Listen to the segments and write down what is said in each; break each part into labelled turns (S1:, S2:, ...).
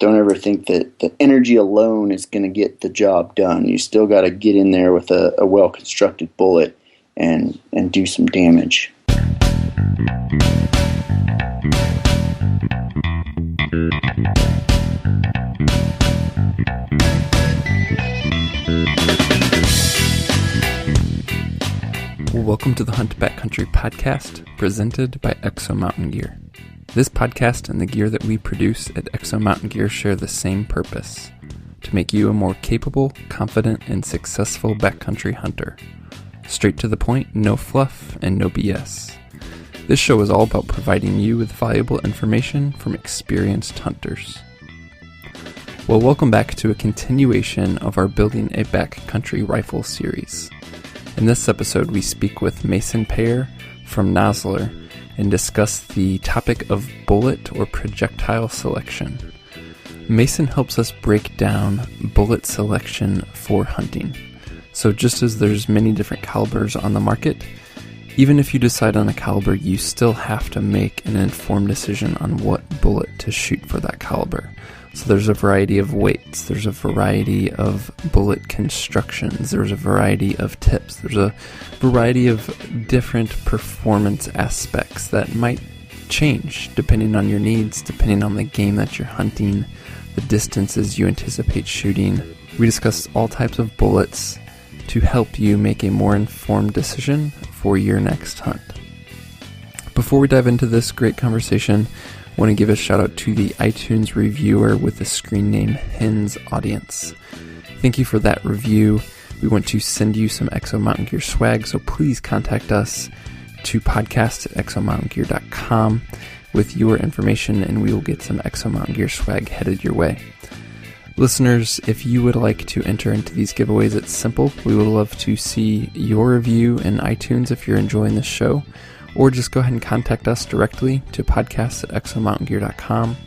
S1: don't ever think that the energy alone is going to get the job done. You still got to get in there with a well-constructed bullet and do some damage.
S2: Welcome to the Hunt Backcountry podcast, presented by Exo Mountain Gear. This podcast and the gear that we produce at Exo Mountain Gear share the same purpose: to make you a more capable, confident, and successful backcountry hunter. Straight to the point, no fluff, and no BS. This show is all about providing you with valuable information from experienced hunters. Well, welcome back to a continuation of our Building a Backcountry Rifle series. In this episode, we speak with Mason Payer from Nosler and discuss the topic of bullet or projectile selection. Mason helps us break down bullet selection for hunting. So just as there's many different calibers on the market, even if you decide on a caliber, you still have to make an informed decision on what bullet to shoot for that caliber. So there's a variety of weights, there's a variety of bullet constructions, there's a variety of tips, there's a variety of different performance aspects that might change depending on your needs, depending on the game that you're hunting, the distances you anticipate shooting. We discuss all types of bullets to help you make a more informed decision for your next hunt. Before we dive into this great conversation, I want to give a shout out to the iTunes reviewer with the screen name Hens Audience. Thank you for that review. We want to send you some Exo Mountain Gear swag, so please contact us to podcast@exomountaingear.com with your information, and we will get some Exo Mountain Gear swag headed your way. Listeners, if you would like to enter into these giveaways, it's simple. We would love to see your review in iTunes if you're enjoying this show, or just go ahead and contact us directly to podcast@exomountaingear.com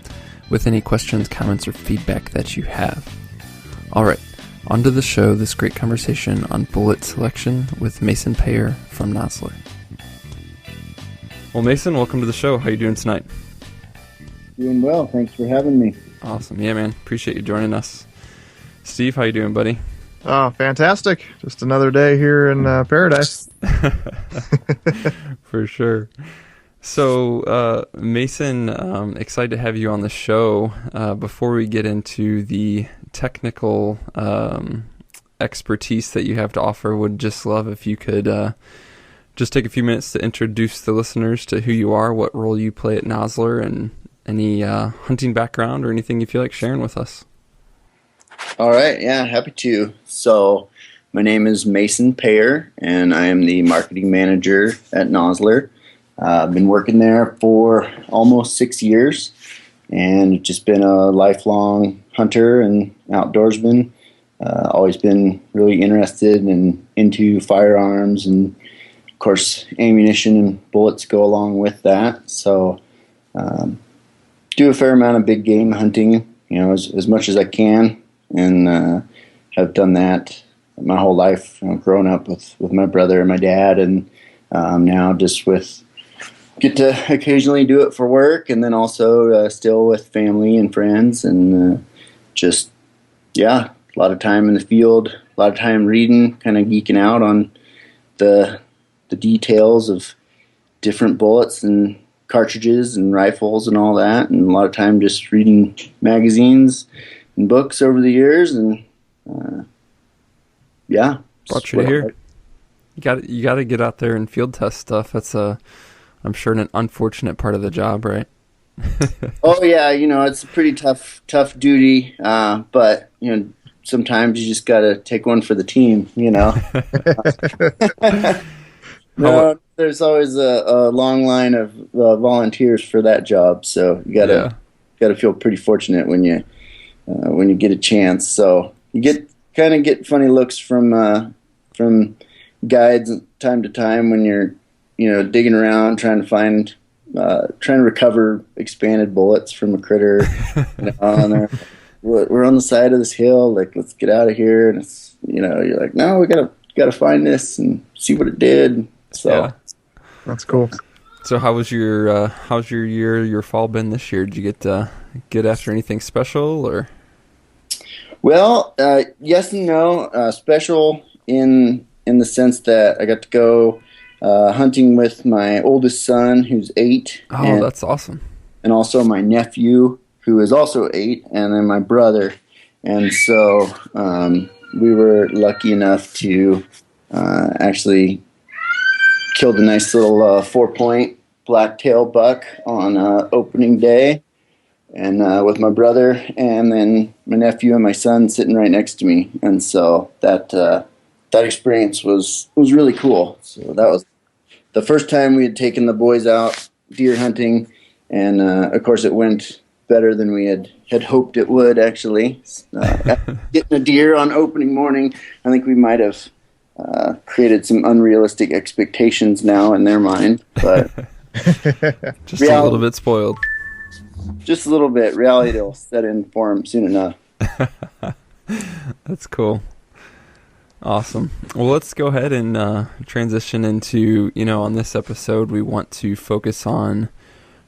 S2: with any questions, comments, or feedback that you have. All right, on to the show, this great conversation on bullet selection with Mason Payer from Nosler. Well, Mason, welcome to the show. How are you doing tonight?
S1: Doing well. Thanks for having me.
S2: Awesome. Yeah, man. Appreciate you joining us. Steve, how you doing, buddy?
S3: Oh, fantastic. Just another day here in paradise.
S2: For sure. So, Mason, excited to have you on the show. Before we get into the technical expertise that you have to offer, would just love if you could just take a few minutes to introduce the listeners to who you are, what role you play at Nosler, and any hunting background or anything you feel like sharing with us.
S1: All right, yeah, happy to. So my name is Mason Payer, and I am the marketing manager at Nosler. I've been working there for almost 6 years, and just been a lifelong hunter and outdoorsman. Always been really interested and into firearms, and of course ammunition and bullets go along with that. So do a fair amount of big game hunting, as much as I can. And have done that my whole life, growing up with my brother and my dad, and now just get to occasionally do it for work, and then also still with family and friends, and a lot of time in the field, a lot of time reading, kind of geeking out on the details of different bullets and cartridges and rifles and all that, and a lot of time just reading magazines and books over the years, and
S2: brought you to here. You got to get out there and field test stuff. That's I'm sure an unfortunate part of the job, right?
S1: Oh yeah, it's a pretty tough duty, but sometimes you just got to take one for the team. No, there's always a long line of volunteers for that job, so you got to feel pretty fortunate when you get a chance. So you get funny looks from guides time to time when you're digging around trying to recover expanded bullets from a critter. And we're on the side of this hill, like, let's get out of here. And it's you're like, no, we gotta find this and see what it did. So
S3: yeah. That's cool.
S2: So how's your year, your fall been this year? Did you get get after anything special, or?
S1: Well, yes and no. Special in the sense that I got to go hunting with my oldest son, who's 8.
S2: Oh, that's awesome.
S1: And also my nephew, who is also 8, and then my brother. And so we were lucky enough to actually killed a nice little 4-point blacktail buck on opening day, and with my brother, and then my nephew and my son sitting right next to me. And so that experience was really cool. So that was the first time we had taken the boys out deer hunting, and of course it went better than we had hoped it would, actually. Getting a deer on opening morning, I think we might have created some unrealistic expectations now in their mind, but
S2: just a little bit spoiled.
S1: Just a little bit. Reality will set in for them soon enough.
S2: That's cool. Awesome. Well, let's go ahead and transition into, on this episode, we want to focus on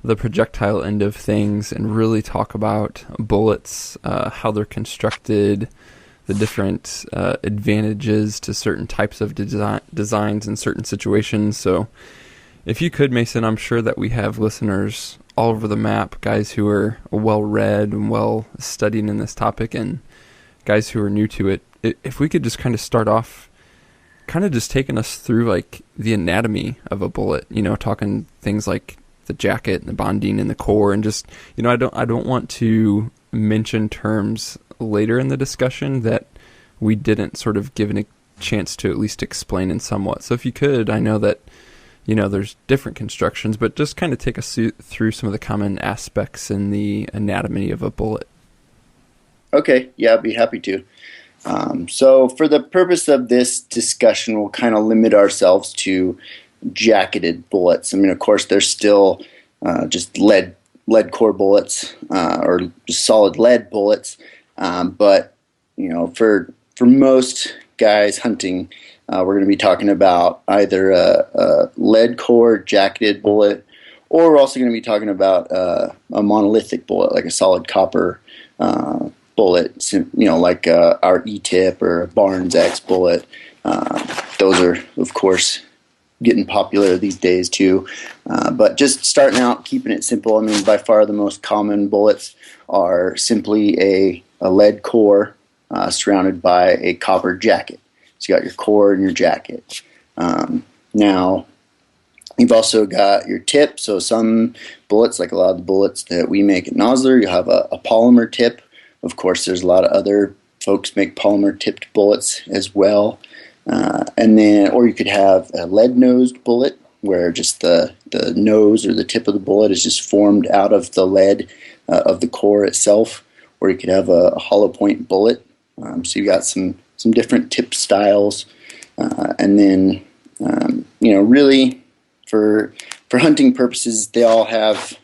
S2: the projectile end of things and really talk about bullets, how they're constructed, the different advantages to certain types of designs in certain situations. So if you could, Mason, I'm sure that we have listeners all over the map, guys who are well-read and well-studied in this topic, and guys who are new to it. If we could just kind of start off kind of just taking us through like the anatomy of a bullet, talking things like the jacket and the bonding and the core, and just, I don't want to mention terms later in the discussion that we didn't sort of give a chance to at least explain in somewhat. So if you could, I know that, there's different constructions, but just kind of take us through some of the common aspects in the anatomy of a bullet. Okay, yeah, I'd be happy to.
S1: So for the purpose of this discussion, we'll kind of limit ourselves to jacketed bullets. I mean, of course, there's still just lead core bullets or just solid lead bullets. But, for most guys hunting, we're going to be talking about either a lead core jacketed bullet, or we're also going to be talking about a monolithic bullet, like a solid copper bullet, like our E-tip or a Barnes X bullet. Those are, of course, getting popular these days too. But just starting out, keeping it simple. I mean, by far the most common bullets are simply a lead core surrounded by a copper jacket. So you got your core and your jacket. Now, you've also got your tip. So some bullets, like a lot of the bullets that we make at Nosler, you have a polymer tip. Of course, there's a lot of other folks make polymer tipped bullets as well. And then, or you could have a lead nosed bullet, where just the nose or the tip of the bullet is just formed out of the lead of the core itself. Or you could have a hollow point bullet. So you got some different tip styles, and then really for hunting purposes, they all have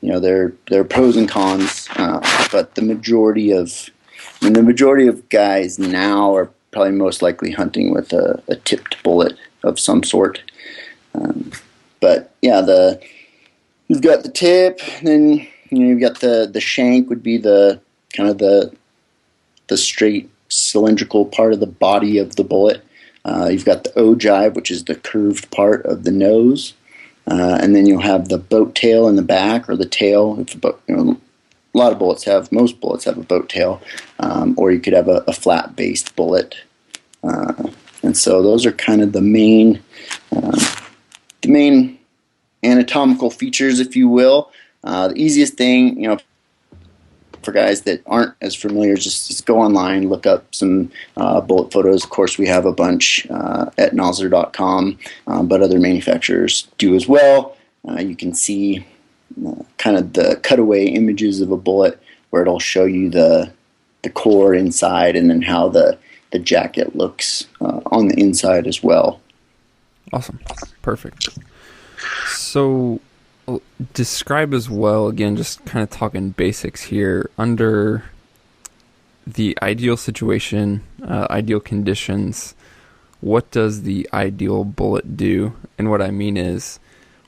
S1: their pros and cons. But the majority of guys now are probably most likely hunting with a tipped bullet of some sort. But yeah, you've got the tip, then you've got the shank would be the kind of the straight cylindrical part of the body of the bullet. You've got the ogive, which is the curved part of the nose, and then you'll have the boat tail in the back, or the tail. Most bullets have a boat tail, or you could have a flat based bullet. And so those are kind of the main anatomical features, if you will. The easiest thing, for guys that aren't as familiar, just go online, look up some bullet photos. Of course, we have a bunch at nosler.com, but other manufacturers do as well. You can see kind of the cutaway images of a bullet, where it'll show you the core inside, and then how the jacket looks on the inside as well.
S2: Awesome. Perfect. So describe as well, again, just kind of talking basics here, under the ideal situation, ideal conditions, what does the ideal bullet do? And what I mean is,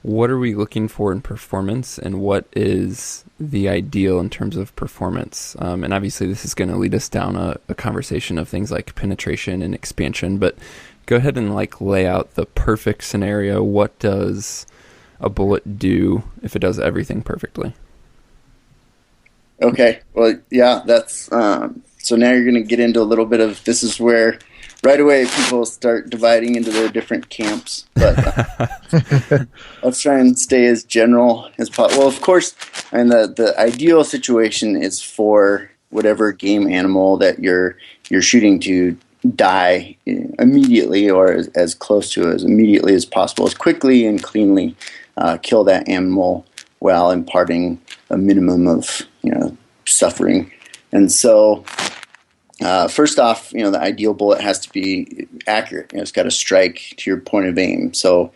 S2: what are we looking for in performance, and what is the ideal in terms of performance? And obviously this is going to lead us down a conversation of things like penetration and expansion, but go ahead and like lay out the perfect scenario. What does a bullet do if it does everything perfectly?
S1: Okay. Well, yeah, that's so now you're going to get into a little bit of, this is where right away people start dividing into their different camps, but let's try and stay as general as possible. Well, of course, and the ideal situation is for whatever game animal that you're shooting to die immediately, or as close to as immediately as possible, as quickly and cleanly kill that animal while imparting a minimum of suffering. And so first off, the ideal bullet has to be accurate. It's got to strike to your point of aim. So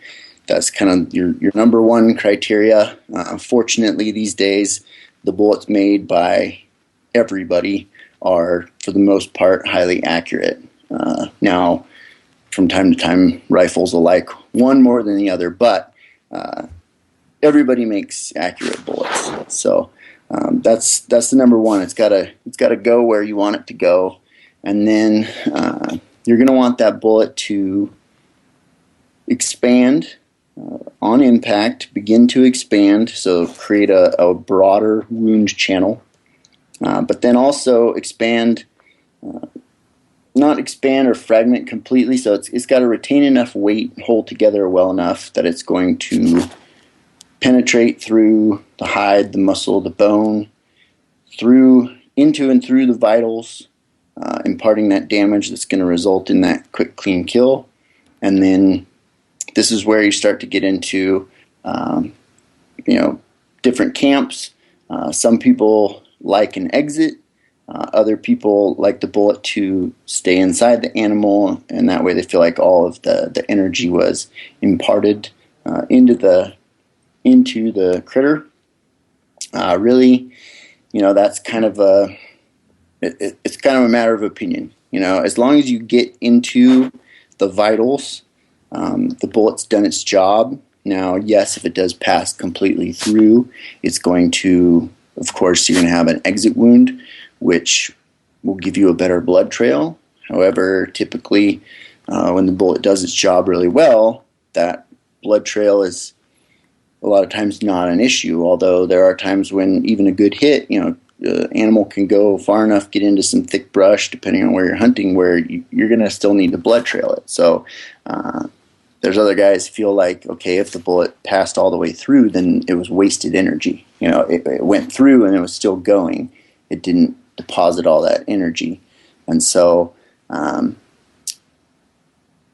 S1: that's kind of your number one criteria. Fortunately, these days, the bullets made by everybody are, for the most part, highly accurate. Now, from time to time, rifles will like one more than the other, but everybody makes accurate bullets. So that's the number one. It's gotta go where you want it to go, and then you're gonna want that bullet to expand on impact, begin to expand, so create a broader wound channel, but then also expand. Not expand or fragment completely, so it's got to retain enough weight, hold together well enough that it's going to penetrate through the hide, the muscle, the bone, into and through the vitals, imparting that damage that's going to result in that quick, clean kill. And then this is where you start to get into, different camps. Some people like an exit. Other people like the bullet to stay inside the animal, and that way they feel like all of the energy was imparted into the critter. Really, that's kind of it's kind of a matter of opinion. As long as you get into the vitals, the bullet's done its job. Now, yes, if it does pass completely through, it's going to, of course, you're going to have an exit wound, which will give you a better blood trail. However, typically, when the bullet does its job really well, that blood trail is a lot of times not an issue, although there are times when even a good hit, the animal can go far enough, get into some thick brush, depending on where you're hunting, where you're going to still need to blood trail it. So there's other guys feel like, okay, if the bullet passed all the way through, then it was wasted energy. It went through and it was still going. It didn't deposit all that energy. And so,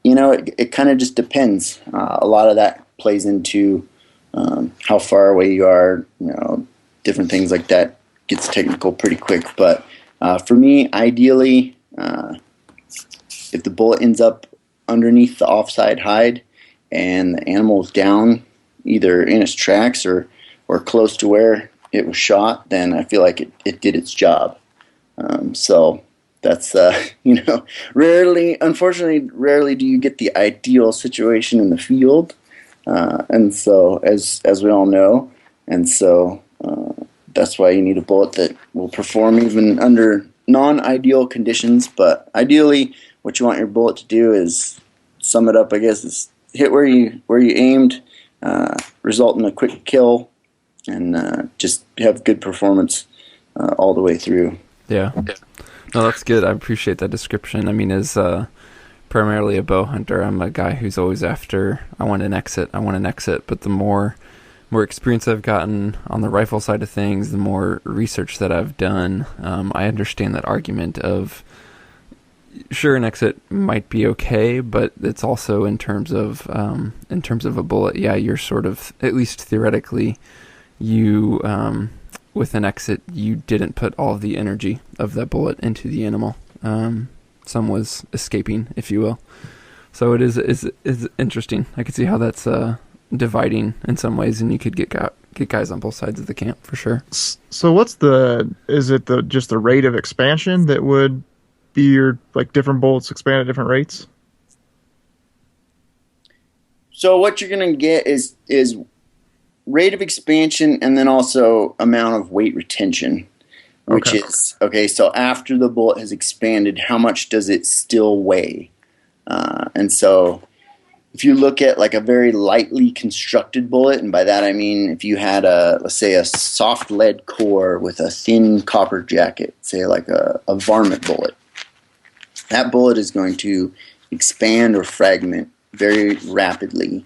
S1: it kind of just depends. A lot of that plays into how far away you are, different things like that. Gets technical pretty quick. But for me, ideally, if the bullet ends up underneath the offside hide and the animal's down either in its tracks or close to where it was shot, then I feel like it did its job. So that's, rarely do you get the ideal situation in the field. And so as we all know, and so that's why you need a bullet that will perform even under non-ideal conditions. But ideally, what you want your bullet to do is, sum it up, I guess, is hit where you aimed, result in a quick kill, and just have good performance all the way through.
S2: Yeah. No, that's good. I appreciate that description. I mean, as primarily a bow hunter, I'm a guy who's always after, I want an exit. But the more experience I've gotten on the rifle side of things, the more research that I've done, I understand that argument of, sure, an exit might be okay, but it's also in terms of a bullet. Yeah, you're sort of, at least theoretically, you with an exit, you didn't put all of the energy of that bullet into the animal. Some was escaping, if you will. So it is interesting. I could see how that's dividing in some ways, and you could get guys on both sides of the camp for sure.
S3: So is it just the rate of expansion that would be your, like, different bullets expand at different rates?
S1: So what you're going to get is rate of expansion, and then also amount of weight retention, which
S3: Okay.
S1: is, okay, so after the bullet has expanded, how much does it still weigh? And so if you look at like a very lightly constructed bullet, and by that I mean if you had let's say a soft lead core with a thin copper jacket, say like a varmint bullet, that bullet is going to expand or fragment very rapidly.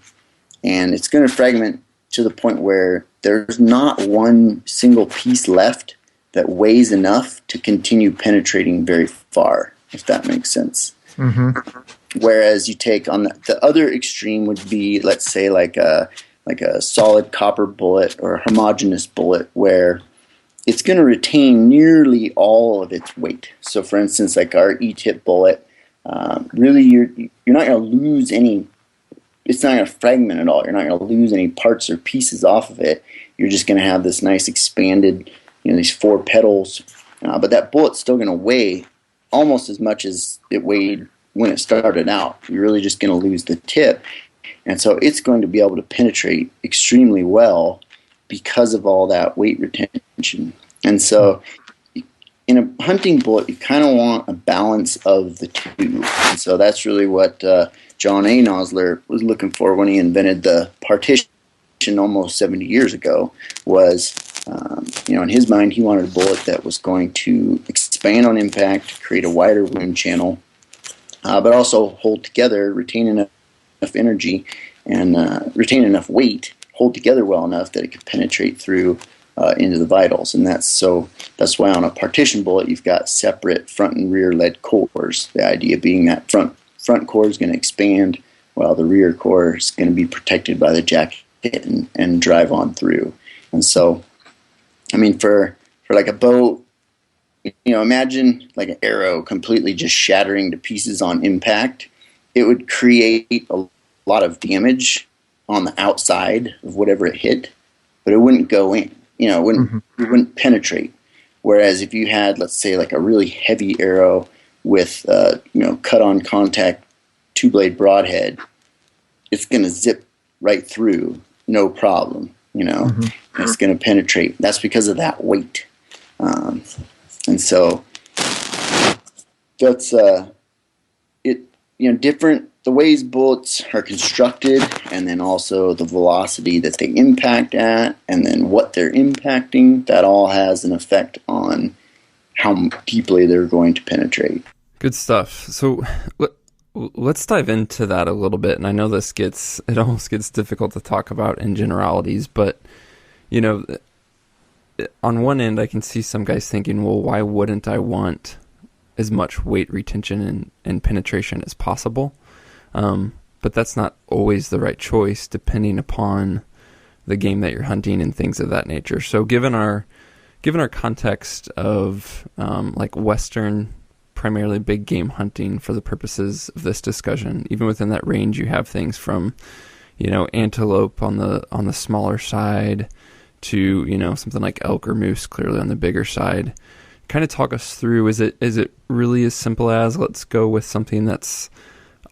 S1: And it's going to fragment to the point where there's not one single piece left that weighs enough to continue penetrating very far, if that makes sense.
S3: Mm-hmm.
S1: Whereas you take on the other extreme would be, let's say, like a solid copper bullet or a homogeneous bullet, where it's going to retain nearly all of its weight. So, for instance, like our E-tip bullet, really you're not going to lose any. It's not going to fragment at all. You're not going to lose any parts or pieces off of it. You're just going to have this nice expanded, these 4 petals. But that bullet's still going to weigh almost as much as it weighed when it started out. You're really just going to lose the tip. And so it's going to be able to penetrate extremely well because of all that weight retention. And so in a hunting bullet, you kind of want a balance of the two. And so that's really what John A. Nosler was looking for when he invented the Partition almost 70 years ago. Was, in his mind, he wanted a bullet that was going to expand on impact, create a wider wound channel, but also hold together, retain enough energy, and retain enough weight, hold together well enough that it could penetrate through into the vitals. And that's why on a Partition bullet you've got separate front and rear lead cores. The idea being that front core is going to expand while the rear core is going to be protected by the jacket and drive on through. And so, I mean, for like a bow, imagine like an arrow completely just shattering to pieces on impact. It would create a lot of damage on the outside of whatever it hit, but it wouldn't go in. It wouldn't penetrate. Whereas if you had, let's say, like a really heavy arrow with, cut-on contact 2-blade broadhead, it's going to zip right through, no problem. It's going to penetrate. That's because of that weight. And so that's it. Different the ways bullets are constructed, and then also the velocity that they impact at, and then what they're impacting. That all has an effect on how deeply they're going to penetrate.
S2: Good stuff. So let's dive into that a little bit. And I know it almost gets difficult to talk about in generalities, but on one end, I can see some guys thinking, well, why wouldn't I want as much weight retention and penetration as possible? But that's not always the right choice, depending upon the game that you're hunting and things of that nature. So given our context of like Western, primarily big game hunting for the purposes of this discussion, even within that range, you have things from, antelope on the smaller side to, something like elk or moose clearly on the bigger side. Kind of talk us through, is it really as simple as, let's go with something that's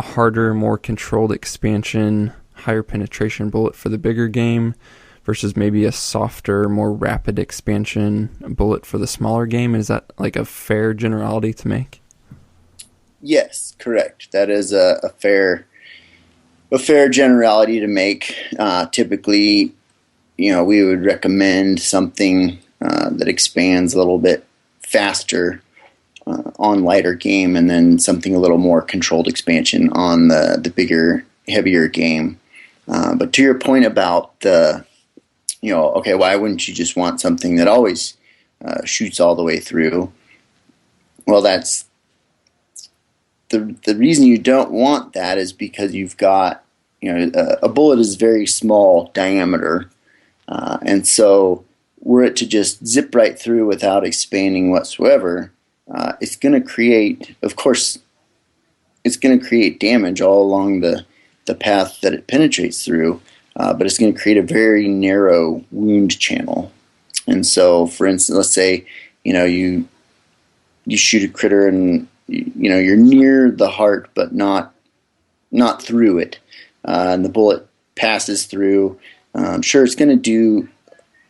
S2: a harder, more controlled expansion, higher penetration bullet for the bigger game versus maybe a softer, more rapid expansion bullet for the smaller game? Is that like a fair generality to make?
S1: Yes, correct. That is a fair generality to make. Typically, we would recommend something that expands a little bit faster on lighter game, and then something a little more controlled expansion on the bigger, heavier game. But to your point about okay, why wouldn't you just want something that always shoots all the way through? Well, that's the reason you don't want that is because you've got, a bullet is very small diameter, and so were it to just zip right through without expanding whatsoever, it's going to create, of course, it's going to create damage all along the path that it penetrates through, but it's going to create a very narrow wound channel. And so, for instance, let's say, you shoot a critter and, you're near the heart, but not through it. And the bullet passes through, sure, it's going to do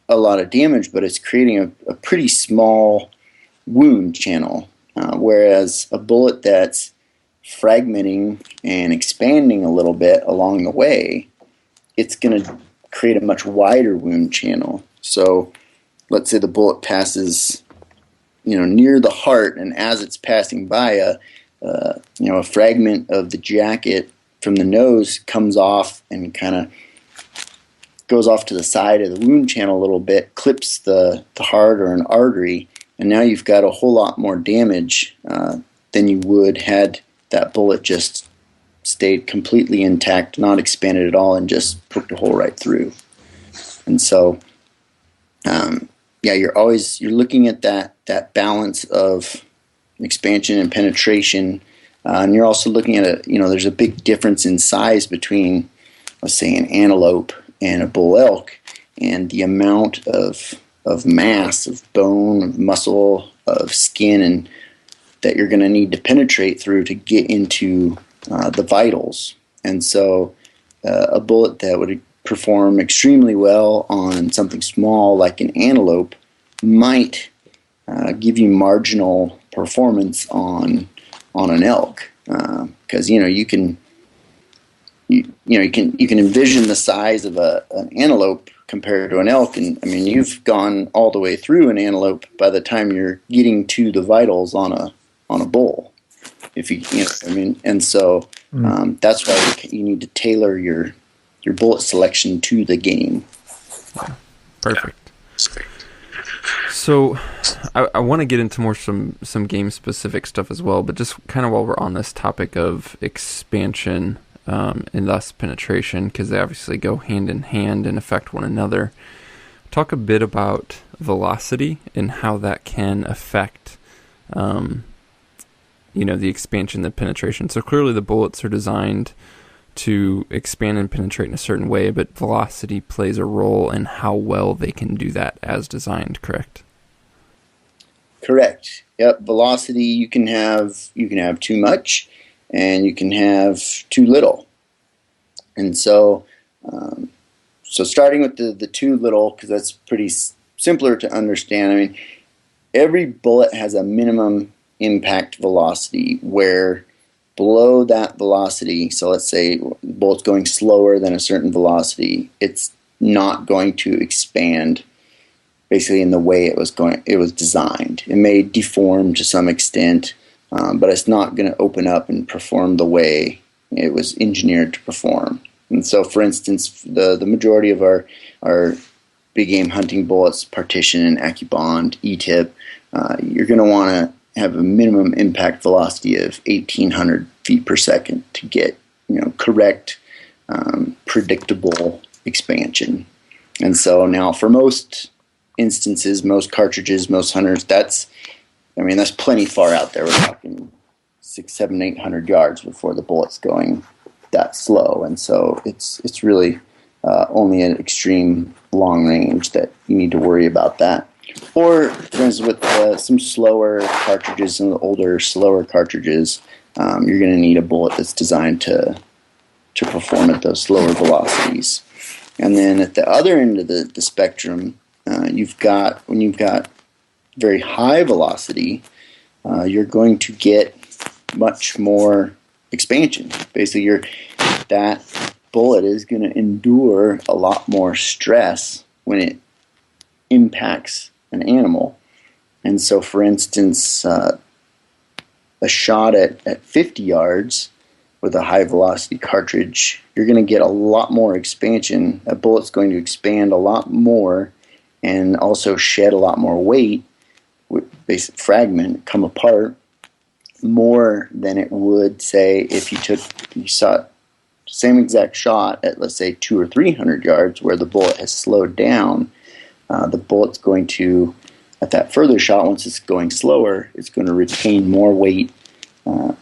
S1: a lot of damage, but it's creating a pretty small wound channel. Whereas a bullet that's fragmenting and expanding a little bit along the way, it's going to create a much wider wound channel. So let's say the bullet passes, near the heart, and as it's passing by, a fragment of the jacket from the nose comes off and kind of goes off to the side of the wound channel a little bit, clips the heart or an artery, and now you've got a whole lot more damage than you would had that bullet just stayed completely intact, not expanded at all, and just poked a hole right through. And so, you're looking at that balance of expansion and penetration, and you're also looking at there's a big difference in size between, let's say, an antelope and a bull elk, and the amount of mass, of bone, of muscle, of skin, and that you're going to need to penetrate through to get into the vitals. And so a bullet that would perform extremely well on something small like an antelope might give you marginal performance on an elk, because you can envision the size of an antelope compared to an elk, and I mean you've gone all the way through an antelope by the time you're getting to the vitals on a bull. If and so that's why you need to tailor your bullet selection to the game.
S2: Perfect. So I want to get into more some game specific stuff as well, but just kind of while we're on this topic of expansion and thus penetration, because they obviously go hand in hand and affect one another, talk a bit about velocity and how that can affect the expansion, the penetration. So clearly the bullets are designed to expand and penetrate in a certain way, but velocity plays a role in how well they can do that as designed, correct?
S1: Correct. Yep. Velocity, you can have too much and you can have too little. And so starting with the too little, because that's pretty simpler to understand. I mean, every bullet has a minimum impact velocity where below that velocity, so let's say the bullet's going slower than a certain velocity, it's not going to expand basically in the way it was designed. It may deform to some extent, but it's not going to open up and perform the way it was engineered to perform. And so, for instance, the majority of our big game hunting bullets, Partition and Accubond, E-tip, you're going to want to have a minimum impact velocity of 1,800 feet per second to get correct, predictable expansion. And so now, for most instances, most cartridges, most hunters, that's plenty far out there. We're talking 600, 700, 800 yards before the bullet's going that slow, and so it's really only an extreme long range that you need to worry about that. Or, for instance, with some slower cartridges, some of the older, slower cartridges, you're going to need a bullet that's designed to perform at those slower velocities. And then at the other end of the spectrum, when you've got very high velocity, you're going to get much more expansion. Basically, that bullet is going to endure a lot more stress when it impacts an animal. And so, for instance, a shot at 50 yards with a high velocity cartridge, you're going to get a lot more expansion. A bullet's going to expand a lot more and also shed a lot more weight, with basic fragment, come apart more than it would, say, if you saw same exact shot at, let's say, 200 or 300 yards where the bullet has slowed down. The bullet's going to, at that further shot, once it's going slower, it's going to retain more weight, have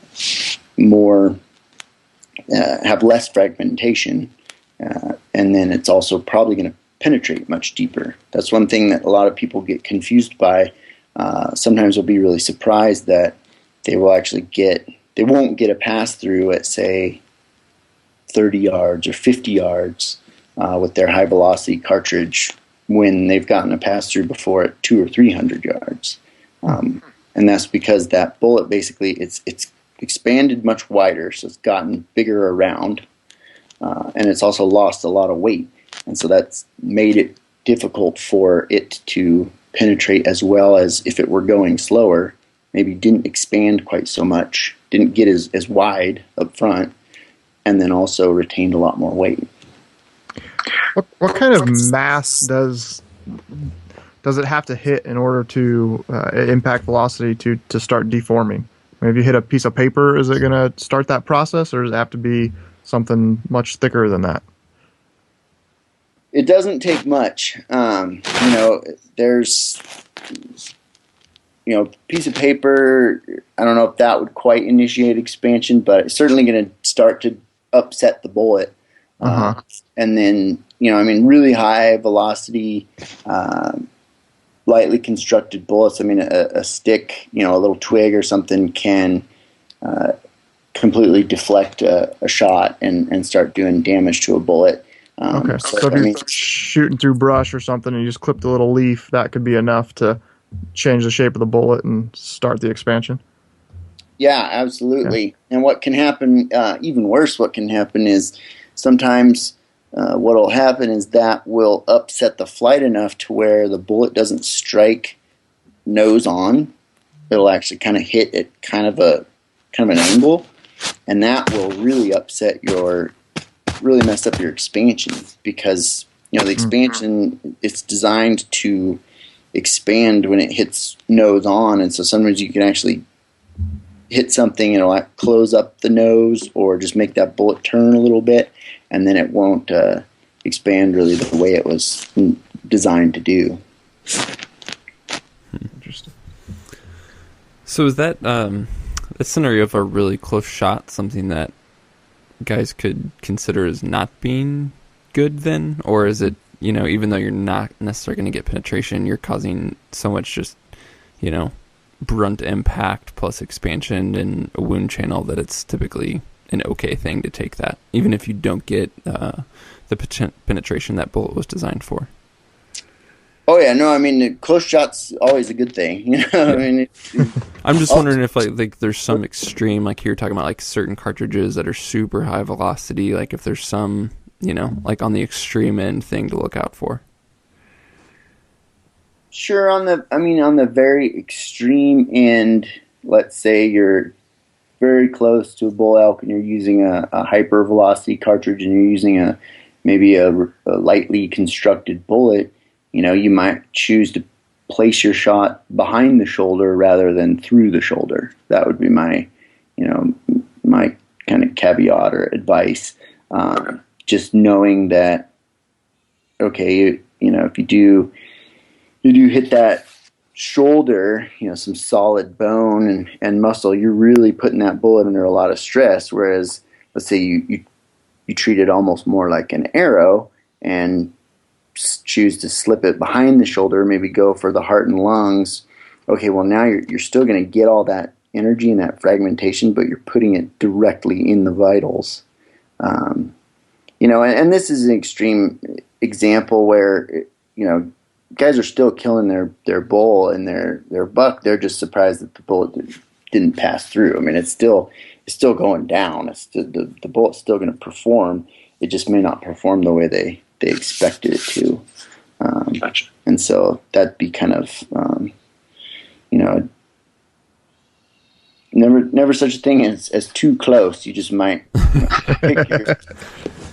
S1: less fragmentation, and then it's also probably going to penetrate much deeper. That's one thing that a lot of people get confused by. Sometimes they'll be really surprised that they won't get a pass through at, say, 30 yards or 50 yards with their high velocity cartridge when they've gotten a pass through before at 200 or 300 yards. And that's because that bullet basically it's expanded much wider, so it's gotten bigger around, and it's also lost a lot of weight, and so that's made it difficult for it to penetrate as well as if it were going slower. Maybe didn't expand quite so much, didn't get as wide up front, and then also retained a lot more weight.
S3: What kind of mass does it have to hit in order to impact velocity to start deforming? I mean, if you hit a piece of paper, is it going to start that process, or does it have to be something much thicker than that?
S1: It doesn't take much. There's piece of paper, I don't know if that would quite initiate expansion, but it's certainly going to start to upset the bullet. And then, really high velocity, lightly constructed bullets. I mean, a stick, a little twig or something can completely deflect a shot and start doing damage to a bullet.
S3: So if you're shooting through brush or something and you just clip the little leaf, that could be enough to change the shape of the bullet and start the expansion?
S1: Yeah, absolutely. Yeah. And what can happen, even worse, what can happen is sometimes what will happen is that will upset the flight enough to where the bullet doesn't strike nose on. It'll actually kind of hit at kind of an angle, and that will really mess up your expansion, because the expansion, it's designed to expand when it hits nose on, and so sometimes you can actually hit something and it'll close up the nose or just make that bullet turn a little bit, and then it won't expand really the way it was designed to do.
S2: Interesting. So is that a scenario of a really close shot something that guys could consider as not being good then? Or is it, even though you're not necessarily going to get penetration, you're causing so much just, brunt impact plus expansion in a wound channel that it's typically an okay thing to take that, even if you don't get the penetration that bullet was designed for?
S1: Oh yeah, no, I mean, close shot's always a good thing.
S2: Yeah. I mean, I'm just wondering if like there's some extreme, like you're talking about, like certain cartridges that are super high velocity, like if there's some, like on the extreme end thing to look out for.
S1: Sure, on the very extreme end, let's say you're very close to a bull elk and you're using a hyper velocity cartridge and you're using maybe a lightly constructed bullet. You might choose to place your shot behind the shoulder rather than through the shoulder. That would be my kind of caveat or advice. Just knowing that, okay, if you do hit that shoulder, some solid bone and muscle, you're really putting that bullet under a lot of stress. Whereas, let's say you treat it almost more like an arrow and choose to slip it behind the shoulder, maybe go for the heart and lungs. Okay, well now you're still going to get all that energy and that fragmentation, but you're putting it directly in the vitals. And this is an extreme example where guys are still killing their bull and their buck. They're just surprised that the bullet didn't pass through. I mean, it's still going down. The bullet's still going to perform. It just may not perform the way they expected it to.
S4: Gotcha.
S1: And so that'd be kind of, never such a thing as too close. You just might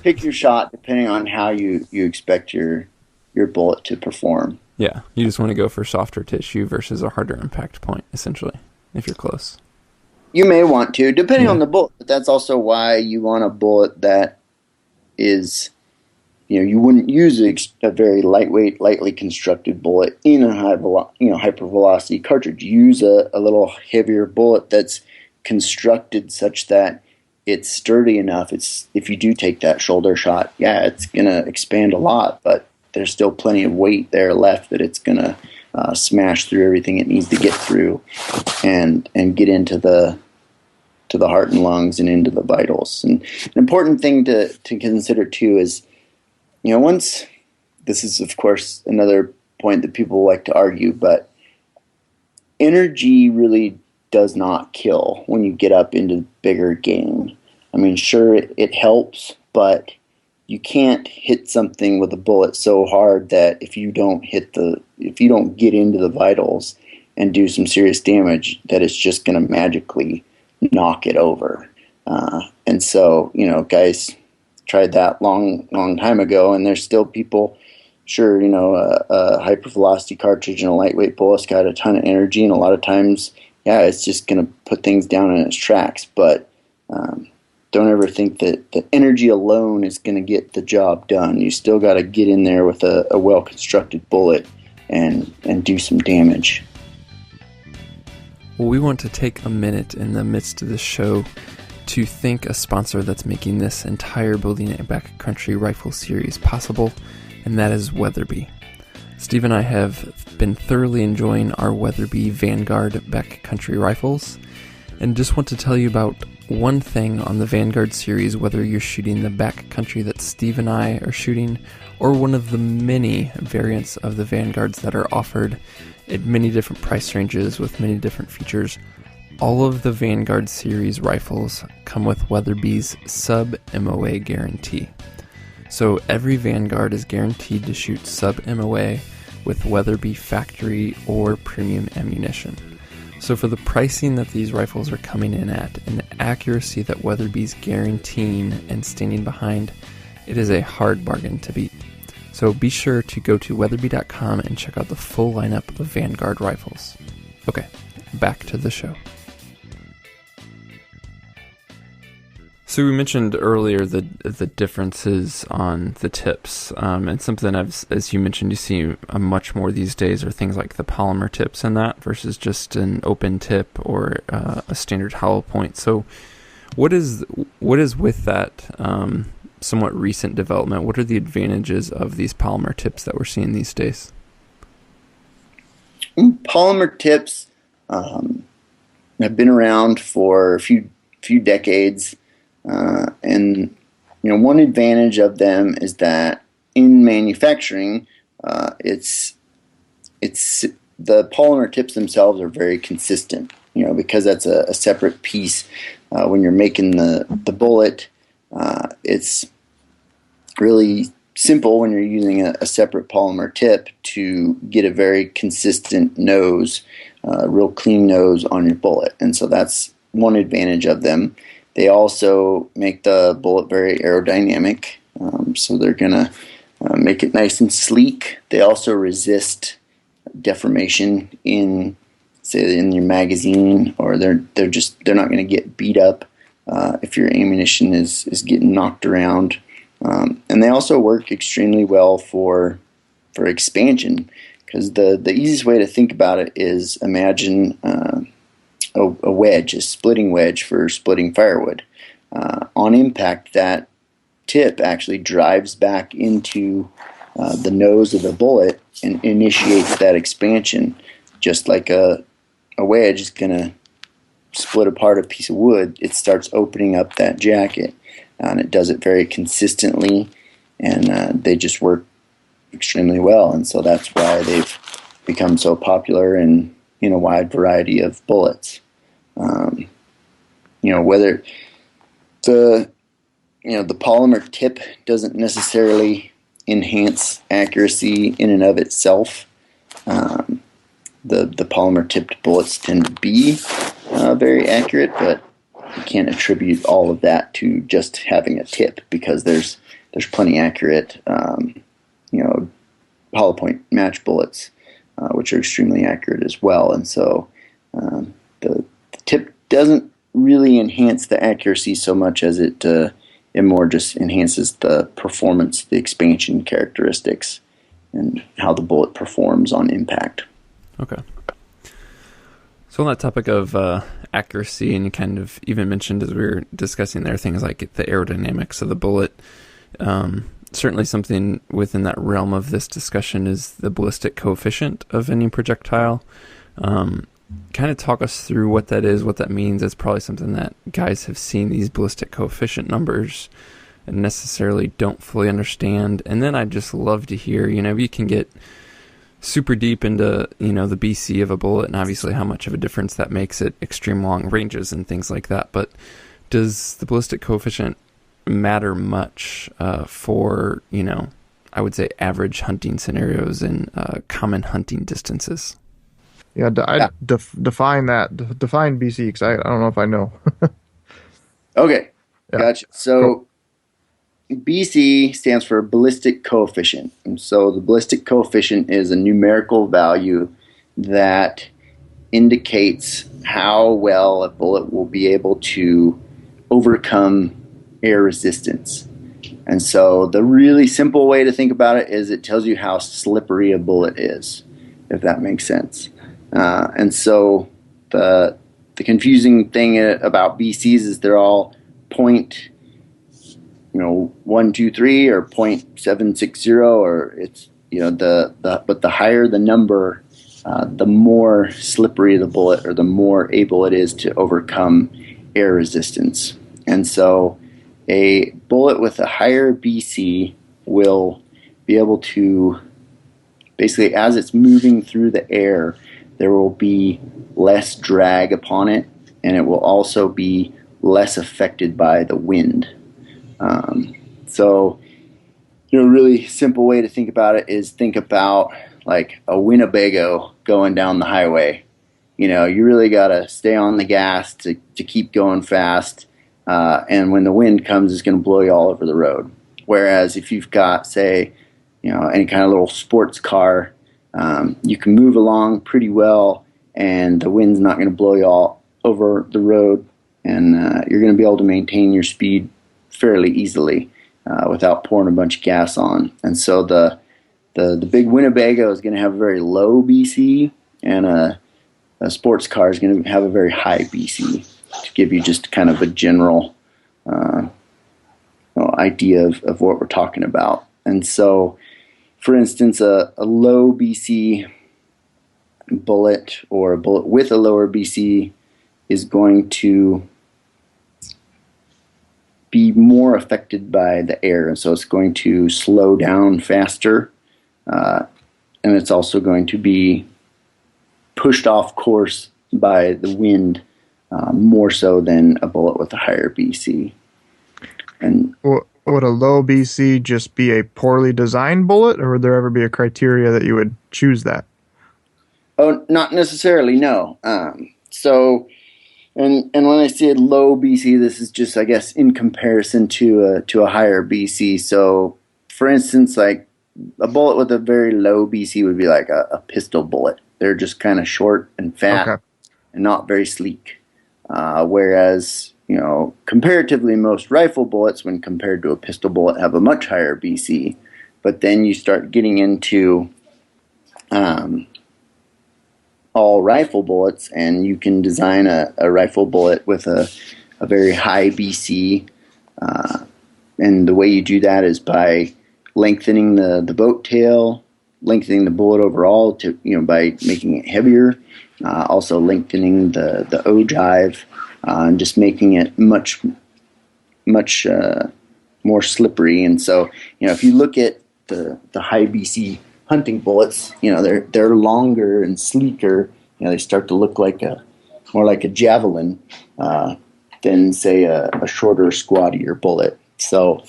S1: pick your shot depending on how you expect your bullet to perform.
S2: Yeah, you just want to go for softer tissue versus a harder impact point, essentially, if you're close.
S1: You may want to, depending on the bullet, but that's also why you want a bullet that is, you wouldn't use a very lightweight, lightly constructed bullet in a hypervelocity cartridge. Use a little heavier bullet that's constructed such that it's sturdy enough. If you do take that shoulder shot, it's going to expand a lot, but there's still plenty of weight there left that it's going to smash through everything it needs to get through and get into the heart and lungs and into the vitals. And an important thing to consider too is once, this is of course another point that people like to argue, but energy really does not kill when you get up into bigger game. I mean, sure, it helps, but you can't hit something with a bullet so hard that if you don't get into the vitals and do some serious damage, that it's just going to magically knock it over. And so, guys tried that long time ago, and there's still people. Sure, a hypervelocity cartridge and a lightweight bullet's got a ton of energy, and a lot of times, it's just going to put things down in its tracks. But don't ever think that the energy alone is going to get the job done. You still got to get in there with a well-constructed bullet and do some damage.
S2: Well, we want to take a minute in the midst of this show to thank a sponsor that's making this entire Building a Backcountry Rifle series possible, and that is Weatherby. Steve and I have been thoroughly enjoying our Weatherby Vanguard Backcountry rifles, and just want to tell you about one thing on the Vanguard series, whether you're shooting the backcountry that Steve and I are shooting, or one of the many variants of the Vanguards that are offered at many different price ranges with many different features. All of the Vanguard series rifles come with Weatherby's sub-MOA guarantee. So every Vanguard is guaranteed to shoot sub-MOA with Weatherby factory or premium ammunition. So for the pricing that these rifles are coming in at and the accuracy that Weatherby's guaranteeing and standing behind, it is a hard bargain to beat. So be sure to go to weatherby.com and check out the full lineup of Vanguard rifles. Okay, back to the show. So we mentioned earlier the differences on the tips, and something as you mentioned you see much more these days are things like the polymer tips and that versus just an open tip or a standard hollow point. So what is with that somewhat recent development? What are the advantages of these polymer tips that we're seeing these days?
S1: Polymer tips have been around for a few decades. And one advantage of them is that in manufacturing, it's the polymer tips themselves are very consistent. Because that's a separate piece. When you're making the bullet, it's really simple when you're using a separate polymer tip to get a very consistent nose, real clean nose on your bullet, and so that's one advantage of them. They also make the bullet very aerodynamic, so they're going to make it nice and sleek. They also resist deformation in your magazine, or they're not going to get beat up if your ammunition is getting knocked around. And they also work extremely well for expansion, because the easiest way to think about it is imagine a wedge, a splitting wedge for splitting firewood. On impact, that tip actually drives back into the nose of the bullet and initiates that expansion, just like a wedge is going to split apart a piece of wood. It starts opening up that jacket, and it does it very consistently, and they just work extremely well, and so that's why they've become so popular in a wide variety of bullets. Whether the polymer tip doesn't necessarily enhance accuracy in and of itself. The polymer tipped bullets tend to be very accurate, but you can't attribute all of that to just having a tip, because there's plenty accurate hollow point match bullets, which are extremely accurate as well, and so the tip doesn't really enhance the accuracy so much as it more just enhances the performance, the expansion characteristics, and how the bullet performs on impact.
S2: Okay. So on that topic of accuracy, and you kind of even mentioned as we were discussing there things like the aerodynamics of the bullet, certainly something within that realm of this discussion is the ballistic coefficient of any projectile. Kind of talk us through what that is, what that means. It's probably something that guys have seen, these ballistic coefficient numbers and necessarily don't fully understand. And then I'd just love to hear, you can get super deep into, the BC of a bullet and obviously how much of a difference that makes at extreme long ranges and things like that. But does the ballistic coefficient matter much for, I would say average hunting scenarios and common hunting distances?
S3: Yeah, define that. Define BC, because I don't know if I know.
S1: Okay,
S3: Yeah.
S1: gotcha. So
S3: Cool.
S1: BC stands for ballistic coefficient. And so the ballistic coefficient is a numerical value that indicates how well a bullet will be able to overcome air resistance. And so the really simple way to think about it is it tells you how slippery a bullet is, if that makes sense. And so the confusing thing about BCs is they're all 123 or 0.760, or it's but the higher the number, the more slippery the bullet, or the more able it is to overcome air resistance. And so a bullet with a higher BC will be able to, basically, as it's moving through the air, there will be less drag upon it, and it will also be less affected by the wind. So, a really simple way to think about it is think about like a Winnebago going down the highway. You really got to stay on the gas to keep going fast, and when the wind comes, it's going to blow you all over the road. Whereas if you've got, say, any kind of little sports car, you can move along pretty well, and the wind's not going to blow you all over the road, and you're going to be able to maintain your speed fairly easily without pouring a bunch of gas on. And so the big Winnebago is going to have a very low BC, and a sports car is going to have a very high BC, to give you just kind of a general idea of what we're talking about. And so, for instance, a low BC bullet, or a bullet with a lower BC, is going to be more affected by the air, and so it's going to slow down faster, and it's also going to be pushed off course by the wind more so than a bullet with a higher BC. And
S3: Would a low BC just be a poorly designed bullet, or would there ever be a criteria that you would choose that?
S1: Oh, not necessarily, no. And when I say low BC, this is just, I guess, in comparison to a higher BC. So, for instance, like a bullet with a very low BC would be like a pistol bullet. They're just kind of short and fat and not very sleek. Whereas, comparatively, most rifle bullets, when compared to a pistol bullet, have a much higher BC. But then you start getting into all rifle bullets, and you can design a rifle bullet with a very high BC. And the way you do that is by lengthening the boat tail, lengthening the bullet overall by making it heavier, also lengthening the ogive, and just making it much more slippery. And so, if you look at the high BC hunting bullets, they're longer and sleeker. They start to look more like a javelin than, say, a shorter, squattier bullet. So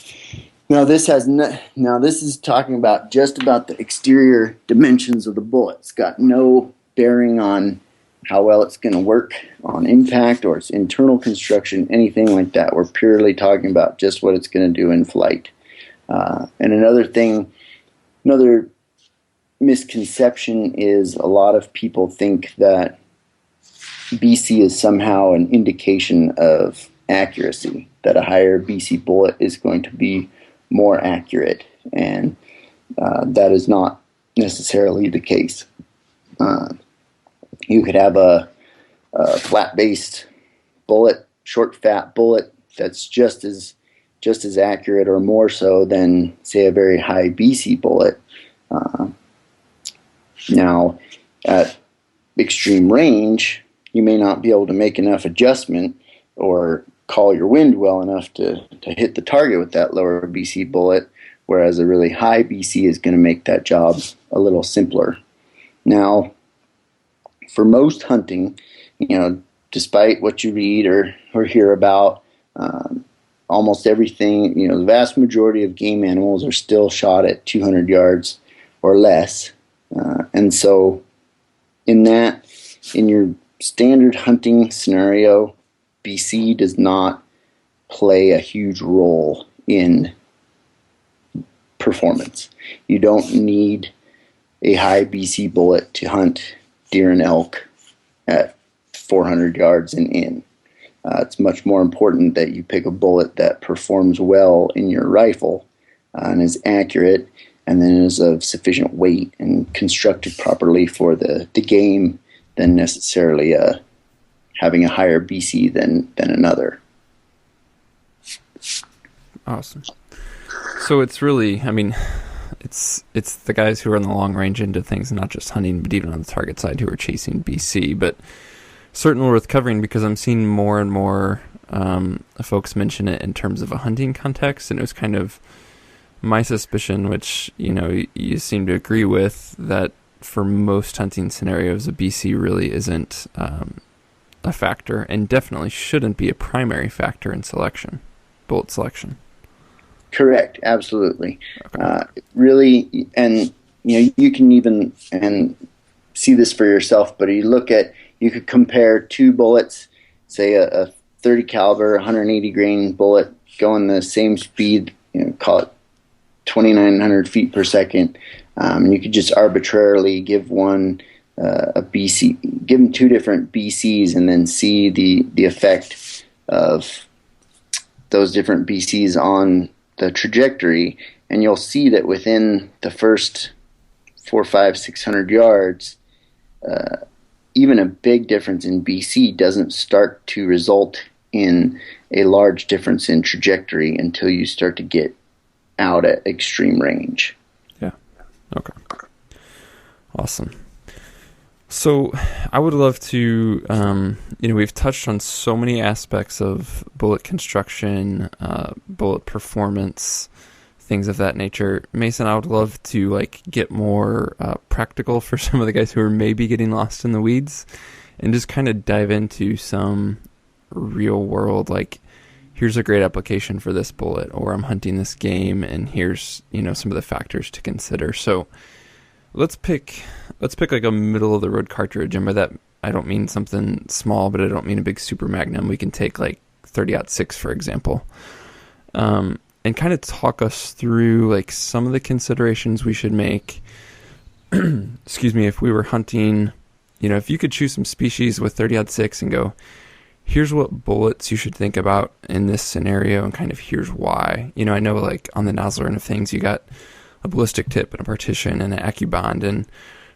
S1: this is talking about just about the exterior dimensions of the bullet. It's got no bearing on how well it's going to work on impact or its internal construction, anything like that. We're purely talking about just what it's going to do in flight. And another misconception is a lot of people think that BC is somehow an indication of accuracy, that a higher BC bullet is going to be more accurate, and that is not necessarily the case. You could have a flat-based bullet, short, fat bullet that's just as accurate or more so than, say, a very high BC bullet. Now, at extreme range, you may not be able to make enough adjustment or call your wind well enough to hit the target with that lower BC bullet, whereas a really high BC is going to make that job a little simpler. Now, for most hunting, despite what you read or hear about, almost everything, the vast majority of game animals are still shot at 200 yards or less. And so in your standard hunting scenario, BC does not play a huge role in performance. You don't need a high BC bullet to hunt deer and elk at 400 yards and in. It's much more important that you pick a bullet that performs well in your rifle and is accurate, and then is of sufficient weight and constructed properly for the game than necessarily having a higher BC than another.
S2: Awesome. So it's really, it's the guys who are on the long range into things, not just hunting, but even on the target side, who are chasing BC. But certainly worth covering, because I'm seeing more and more folks mention it in terms of a hunting context, and it was kind of my suspicion, which you seem to agree with, that for most hunting scenarios, a BC really isn't a factor, and definitely shouldn't be a primary factor in bullet selection.
S1: Correct, absolutely.
S2: Okay.
S1: Really, and you can even see this for yourself. But you could compare two bullets, say a 30 caliber, 180 grain bullet, going the same speed, call it 2,900 feet per second, and you could just arbitrarily give one a BC, give them two different BCs, and then see the effect of those different BCs on the trajectory, and you'll see that within the first 400, 500, 600 yards, even a big difference in BC doesn't start to result in a large difference in trajectory until you start to get out at extreme range.
S2: Yeah. Okay. Awesome. So I would love to, we've touched on so many aspects of bullet construction, bullet performance, things of that nature. Mason, I would love to get more practical for some of the guys who are maybe getting lost in the weeds, and just kind of dive into some real world, here's a great application for this bullet, or I'm hunting this game, and here's, some of the factors to consider. So let's pick a middle of the road cartridge. And by that, I don't mean something small, but I don't mean a big super magnum. We can take 30-06, for example, and kind of talk us through some of the considerations we should make. Excuse me, if we were hunting, if you could choose some species with 30-06 and go, here's what bullets you should think about in this scenario, and kind of here's why. I know on the Nozzler end of things, you got a ballistic tip and a partition and an Accubond, and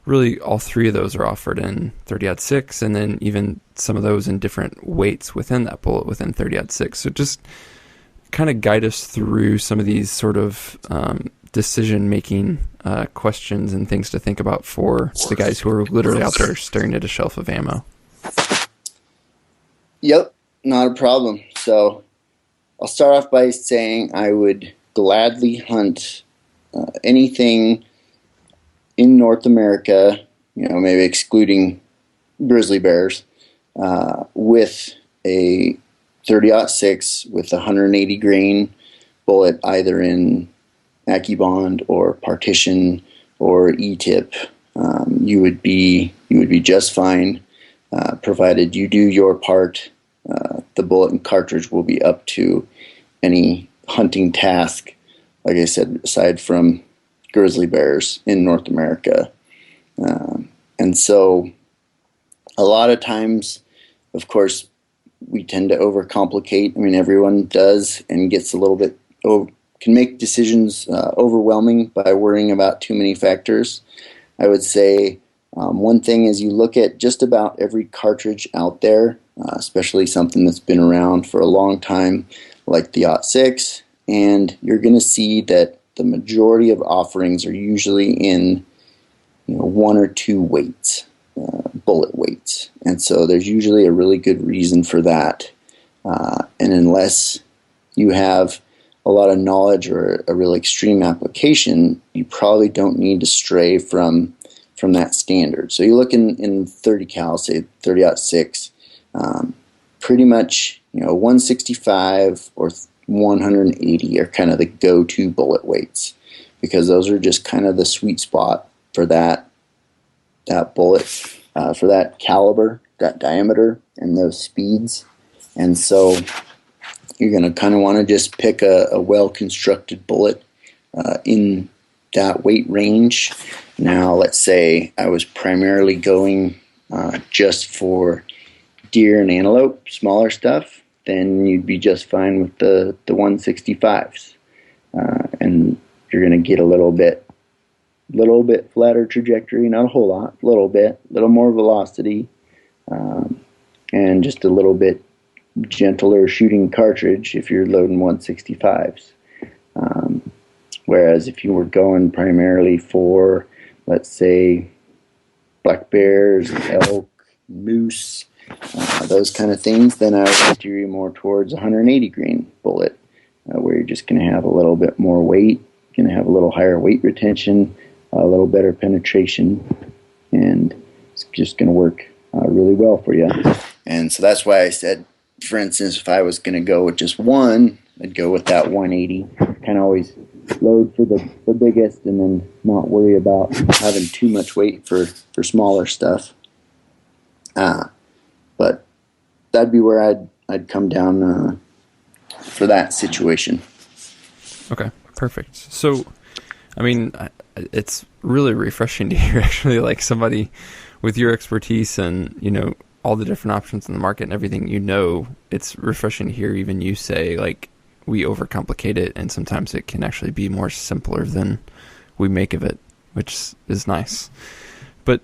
S2: really all three of those are offered in 30-06, and then even some of those in different weights within that bullet within 30-06. So just kind of guide us through some of these sort of decision-making questions and things to think about for the guys who are literally out there staring at a shelf of ammo.
S1: Yep, not a problem. So I'll start off by saying I would gladly hunt anything in North America, maybe excluding grizzly bears, with a 30-06 with a 180 grain bullet, either in Accubond or Partition or E-tip. You would be just fine, provided you do your part. The bullet and cartridge will be up to any hunting task, like I said, aside from grizzly bears in North America. And so a lot of times, of course, we tend to overcomplicate. Everyone does, and gets a little bit, can make decisions overwhelming by worrying about too many factors. I would say one thing is you look at just about every cartridge out there, especially something that's been around for a long time, like the .06, and you're going to see that the majority of offerings are usually in one or two weights, bullet weights. And so there's usually a really good reason for that. And unless you have a lot of knowledge or a real extreme application, you probably don't need to stray from that standard. So you look in 30 cal, say 30-06, pretty much 165 or 180 are kind of the go-to bullet weights, because those are just kind of the sweet spot for that bullet, for that caliber, that diameter, and those speeds. And so you're going to kind of want to just pick a well-constructed bullet in that weight range. Now, let's say I was primarily going just for deer and antelope, smaller stuff, then you'd be just fine with the 165s. And you're going to get a little bit flatter trajectory, not a whole lot, a little more velocity, and just a little bit gentler shooting cartridge if you're loading 165s. Whereas if you were going primarily for, let's say, black bears, elk, moose, those kind of things, then I would steer you more towards 180 grain bullet, where you're just going to have a little bit more weight, going to have a little higher weight retention, a little better penetration, and it's just going to work really well for you. And so that's why I said, for instance, if I was going to go with just one, I'd go with that 180. Kind of always load for the biggest and then not worry about having too much weight for smaller stuff. But that'd be where I'd come down for that situation.
S2: Okay, perfect. So, I mean, it's really refreshing to hear actually like somebody with your expertise and, all the different options in the market and everything, it's refreshing to hear even you say, like, we overcomplicate it and sometimes it can actually be more simpler than we make of it, which is nice. But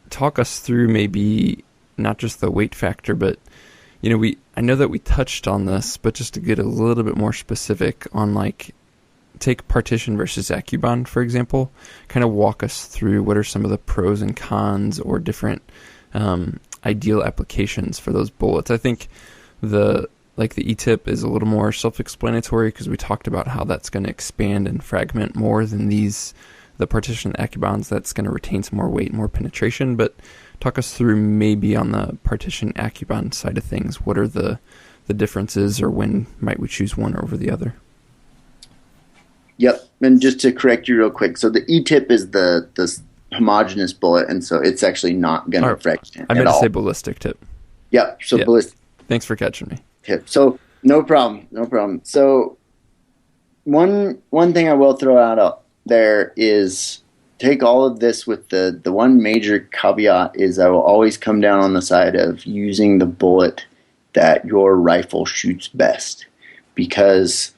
S2: talk us through maybe not just the weight factor, but, I know that we touched on this, but just to get a little bit more specific on, like, take Partition versus Accubond, for example, kind of walk us through what are some of the pros and cons or different ideal applications for those bullets. I think the E-tip is a little more self-explanatory because we talked about how that's going to expand and fragment more than the Partition Accubonds. That's going to retain some more weight, more penetration. But talk us through maybe on the Partition Accubond side of things. What are the differences, or when might we choose one over the other?
S1: Yep, and just to correct you real quick, so the E-tip is the homogeneous bullet, and so it's actually not going to fragment
S2: I meant
S1: at
S2: to
S1: all.
S2: say ballistic tip.
S1: Yep, so ballistic.
S2: Thanks for catching me.
S1: Tip. So no problem. So one thing I will throw out there is take all of this with the one major caveat is I will always come down on the side of using the bullet that your rifle shoots best, because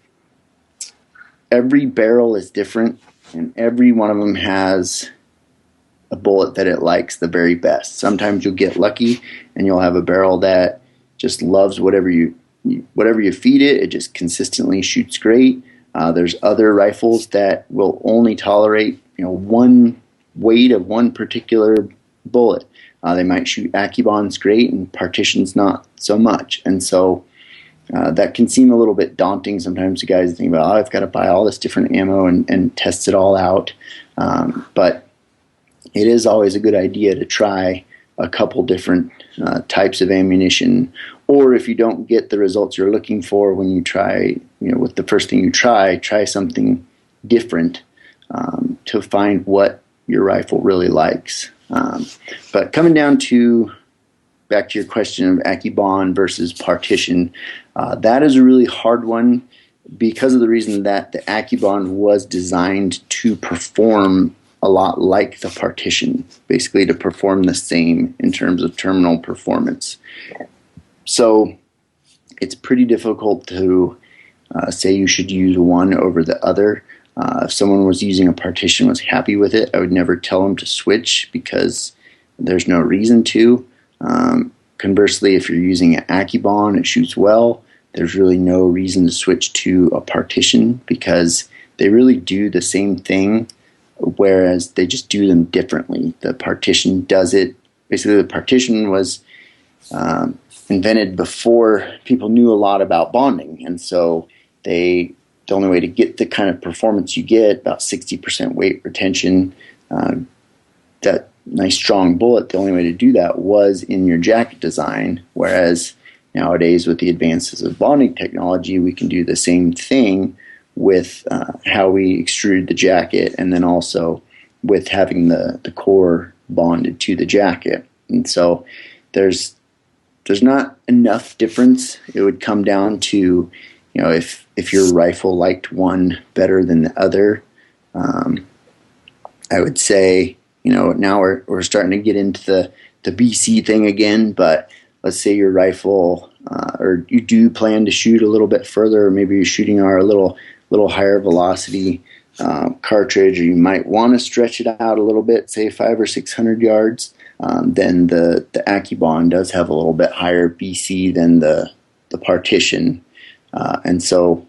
S1: every barrel is different and every one of them has a bullet that it likes the very best. Sometimes you'll get lucky and you'll have a barrel that just loves whatever you feed it. It just consistently shoots great. There's other rifles that will only tolerate one weight of one particular bullet. They might shoot Accubonds great and Partitions not so much. And so that can seem a little bit daunting sometimes to guys think about, I've got to buy all this different ammo and test it all out. But it is always a good idea to try a couple different types of ammunition, or if you don't get the results you're looking for when you try, with the first thing you try something different to find what your rifle really likes. But coming down back to your question of Accubond versus Partition, that is a really hard one because of the reason that the Accubond was designed to perform a lot like the Partition, basically to perform the same in terms of terminal performance. So it's pretty difficult to say you should use one over the other. If someone was using a Partition, was happy with it, I would never tell them to switch because there's no reason to. Conversely, if you're using an Accubond, it shoots well, there's really no reason to switch to a Partition because they really do the same thing, whereas they just do them differently. The Partition does it. Basically, the Partition was invented before people knew a lot about bonding. And so the only way to get the kind of performance you get, about 60% weight retention, that nice strong bullet, the only way to do that was in your jacket design. Whereas nowadays with the advances of bonding technology, we can do the same thing with how we extrude the jacket, and then also with having the core bonded to the jacket. And so there's not enough difference. It would come down to, if your rifle liked one better than the other. I would say, now we're starting to get into the BC thing again, but let's say your rifle, or you do plan to shoot a little bit further, or maybe you're shooting our little higher velocity cartridge, or you might want to stretch it out a little bit, say 500 or 600 yards. Then the Accubond does have a little bit higher BC than the Partition, and so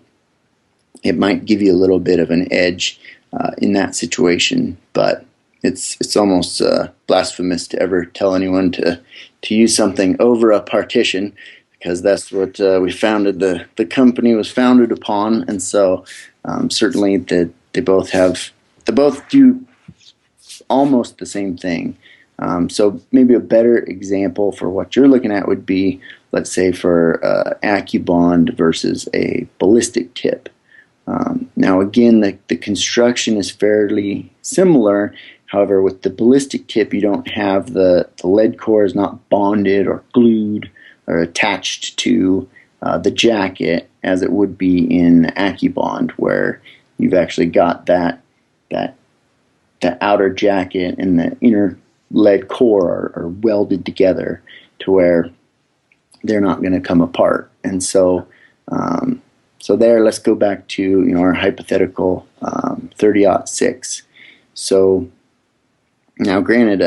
S1: it might give you a little bit of an edge in that situation. But it's almost blasphemous to ever tell anyone to use something over a Partition, because that's what we founded the company was founded upon. And so certainly they both do almost the same thing. So maybe a better example for what you're looking at would be, let's say, for Accubond versus a ballistic tip. Now, again, the construction is fairly similar. However, with the ballistic tip, you don't have the lead core is not bonded or glued or attached to the jacket as it would be in Accubond, where you've actually got that outer jacket and the inner lead core are welded together to where they're not going to come apart. And so there, let's go back to our hypothetical 30-06. So now, granted,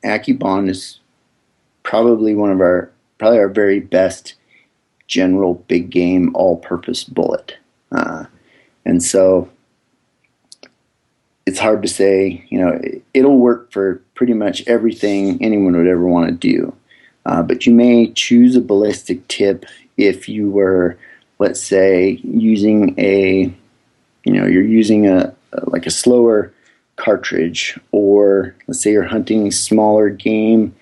S1: Accubond is probably our very best general big game all-purpose bullet, and so it's hard to say. It'll work for pretty much everything anyone would ever want to do, but you may choose a ballistic tip if you were, let's say, using you're using a slower cartridge, or let's say you're hunting smaller game.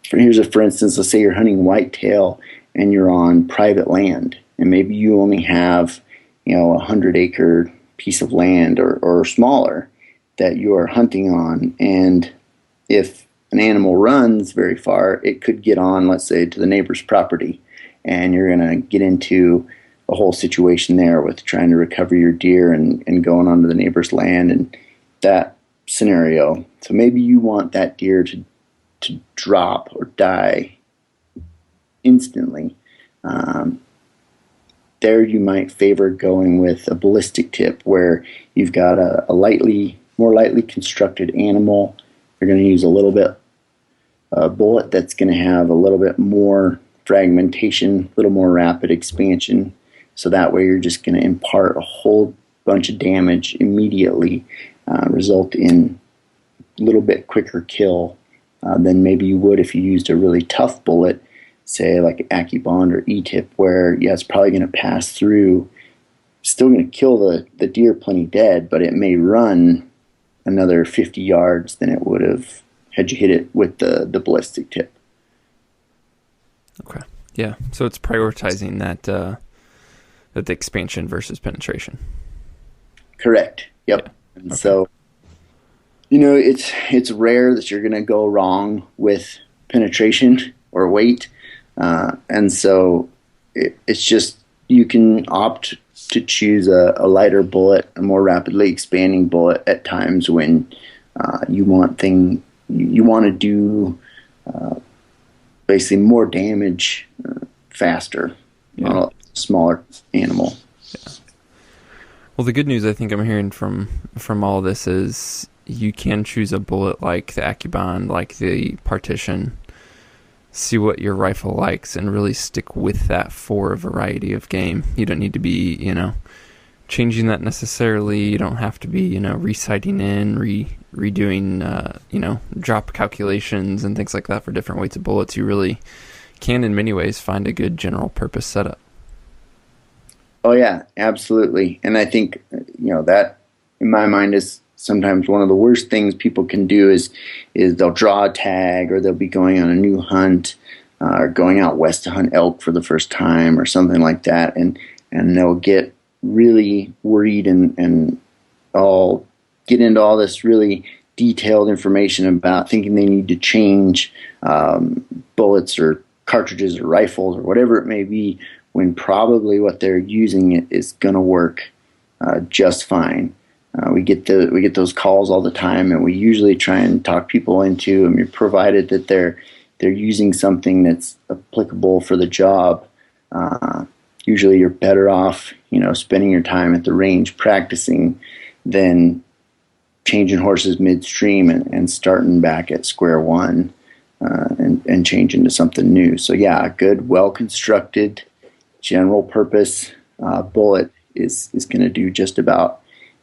S1: For instance, let's say you're hunting whitetail and you're on private land, and maybe you only have 100-acre piece of land or smaller that you are hunting on, and if an animal runs very far, it could get on, let's say, to the neighbor's property, and you're going to get into a whole situation there with trying to recover your deer and going onto the neighbor's land and that scenario. So maybe you want that deer to drop or die instantly. There you might favor going with a ballistic tip, where you've got a more lightly constructed animal. You're going to use a little bit bullet that's going to have a little bit more fragmentation, a little more rapid expansion. So that way you're just going to impart a whole bunch of damage immediately, result in a little bit quicker kill than maybe you would if you used a really tough bullet, say like Accubond or E-tip, where it's probably going to pass through, still going to kill the deer plenty dead, but it may run another 50 yards than it would have had you hit it with the ballistic tip.
S2: Okay. Yeah. So it's prioritizing that the expansion versus penetration.
S1: Correct. Yep. Yeah. And okay. So, it's rare that you're going to go wrong with penetration or weight. And so it's just, you can opt to choose a lighter bullet, a more rapidly expanding bullet at times when you want to do basically more damage faster on a smaller animal.
S2: Yeah. Well, the good news I think I'm hearing from all this is you can choose a bullet like the Accubond, like the Partition, see what your rifle likes, and really stick with that for a variety of game. You don't need to be, changing that necessarily. You don't have to be, resighting in, redoing, drop calculations and things like that for different weights of bullets. You really can, in many ways, find a good general purpose setup.
S1: Oh yeah, absolutely. And I think, that in my mind is sometimes one of the worst things people can do is they'll draw a tag, or they'll be going on a new hunt, or going out west to hunt elk for the first time or something like that. And they'll get really worried and all get into all this really detailed information about thinking they need to change bullets or cartridges or rifles or whatever it may be, when probably what they're using is going to work just fine. We get those calls all the time, and we usually try and talk people into, provided that they're using something that's applicable for the job. Usually you're better off, spending your time at the range practicing than changing horses midstream and starting back at square one and changing to something new. So yeah, a good, well-constructed, general purpose bullet is going to do just about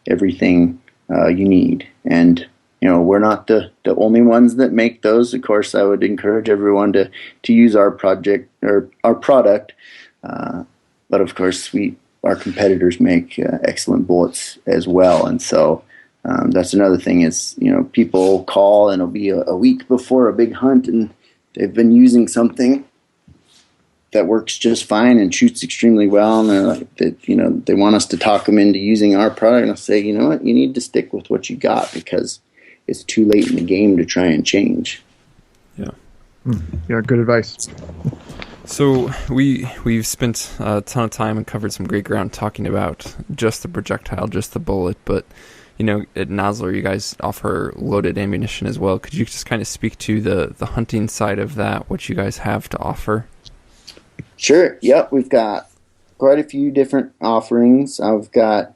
S1: everything you need. And we're not the only ones that make those. Of course, I would encourage everyone to use our project or our product. But of course, our competitors make excellent bullets as well. And so that's another thing is, people call and it'll be a week before a big hunt, and they've been using something that works just fine and shoots extremely well, and they're like, they want us to talk them into using our product. And I'll say, you know what, you need to stick with what you got, because it's too late in the game to try and change.
S2: Yeah.
S3: Yeah, good advice.
S2: So we've spent a ton of time and covered some great ground talking about just the projectile, just the bullet, but at Nosler, you guys offer loaded ammunition as well. Could you just kind of speak to the hunting side of that, what you guys have to offer?
S1: Sure. Yep. We've got quite a few different offerings. I've got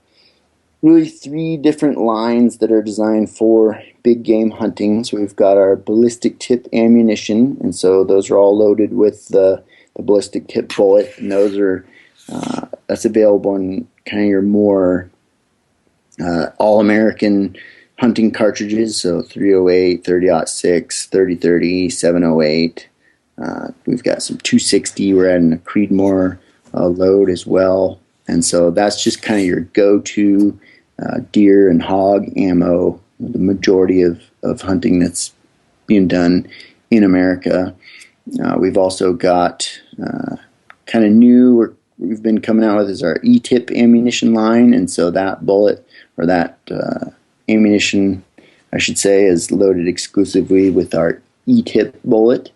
S1: really 3 different lines that are designed for big game hunting. So we've got our ballistic tip ammunition, and so those are all loaded with the ballistic tip bullet, and those are that's available in kind of your more all-American hunting cartridges. So 308, 30-06, 30-30, 708. We've got some 260. We're adding a Creedmoor load as well. And so that's just kind of your go-to deer and hog ammo, the majority of hunting that's being done in America. We've also got kind of new, we've been coming out with is our E-tip ammunition line. And so that bullet, or that ammunition, I should say, is loaded exclusively with our E-tip bullet.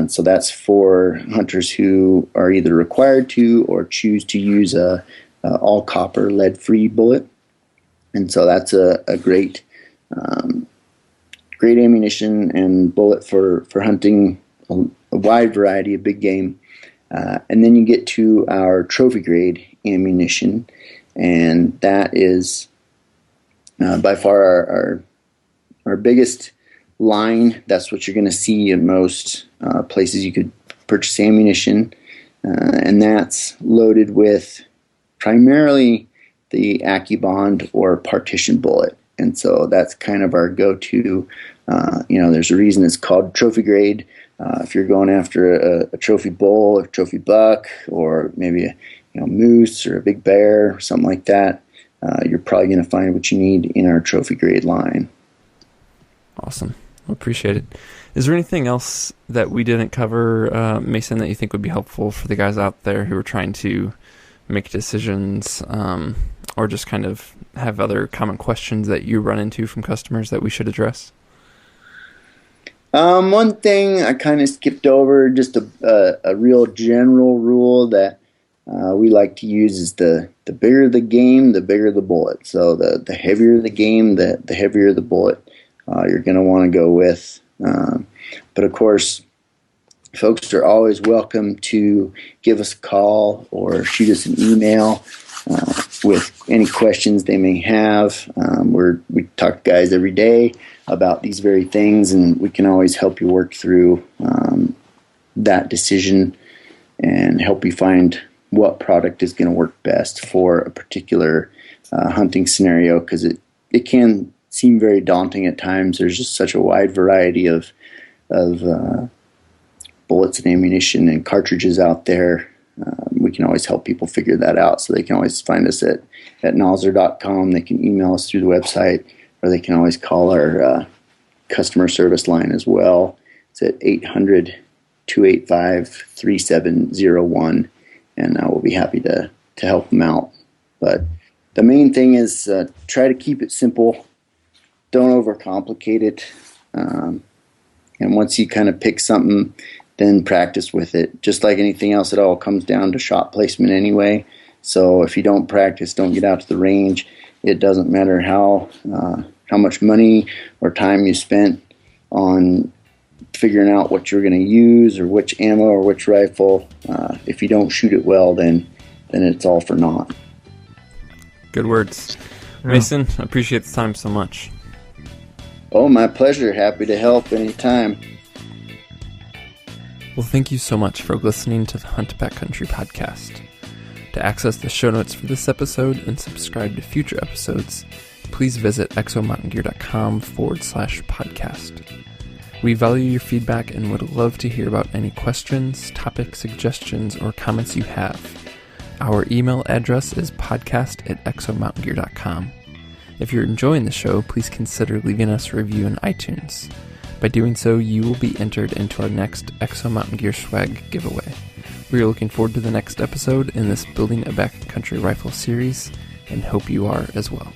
S1: So that's for hunters who are either required to or choose to use a all copper lead-free bullet. And so that's a great ammunition and bullet for hunting a wide variety of big game. And then you get to our trophy grade ammunition, and that is by far our biggest line. That's what you're going to see in most places you could purchase ammunition, and that's loaded with primarily the Accubond or Partition bullet. And so that's kind of our go-to. There's a reason it's called trophy grade. If you're going after a trophy bull, a trophy buck, or maybe a moose or a big bear, or something like that, you're probably going to find what you need in our trophy grade line.
S2: Awesome. Appreciate it. Is there anything else that we didn't cover, Mason, that you think would be helpful for the guys out there who are trying to make decisions, or just kind of have other common questions that you run into from customers that we should address?
S1: One thing I kind of skipped over, just a real general rule that we like to use is the bigger the game, the bigger the bullet. So the heavier the game, the heavier the bullet you're going to want to go with. But of course, folks are always welcome to give us a call or shoot us an email with any questions they may have. We talk to guys every day about these very things, and we can always help you work through that decision and help you find what product is going to work best for a particular hunting scenario, because it can seem very daunting at times. There's just such a wide variety of bullets and ammunition and cartridges out there. We can always help people figure that out, so they can always find us at nosler.com. They can email us through the website, or they can always call our customer service line as well. It's at 800-285-3701, and we'll be happy to help them out. But the main thing is try to keep it simple. Don't overcomplicate it. And once you kind of pick something, then practice with it. Just like anything else, it all comes down to shot placement anyway. So if you don't practice, don't get out to the range, it doesn't matter how much money or time you spent on figuring out what you're going to use or which ammo or which rifle. If you don't shoot it well, then it's all for naught.
S2: Good words. Mason, I appreciate the time so much.
S1: Oh, my pleasure. Happy to help anytime.
S2: Well, thank you so much for listening to the Hunt Backcountry podcast. To access the show notes for this episode and subscribe to future episodes, please visit exomountaingear.com/podcast. We value your feedback and would love to hear about any questions, topic suggestions, or comments you have. Our email address is podcast@exomountaingear.com. If you're enjoying the show, please consider leaving us a review in iTunes. By doing so, you will be entered into our next Exo Mountain Gear swag giveaway. We are looking forward to the next episode in this Building a Backcountry Rifle series, and hope you are as well.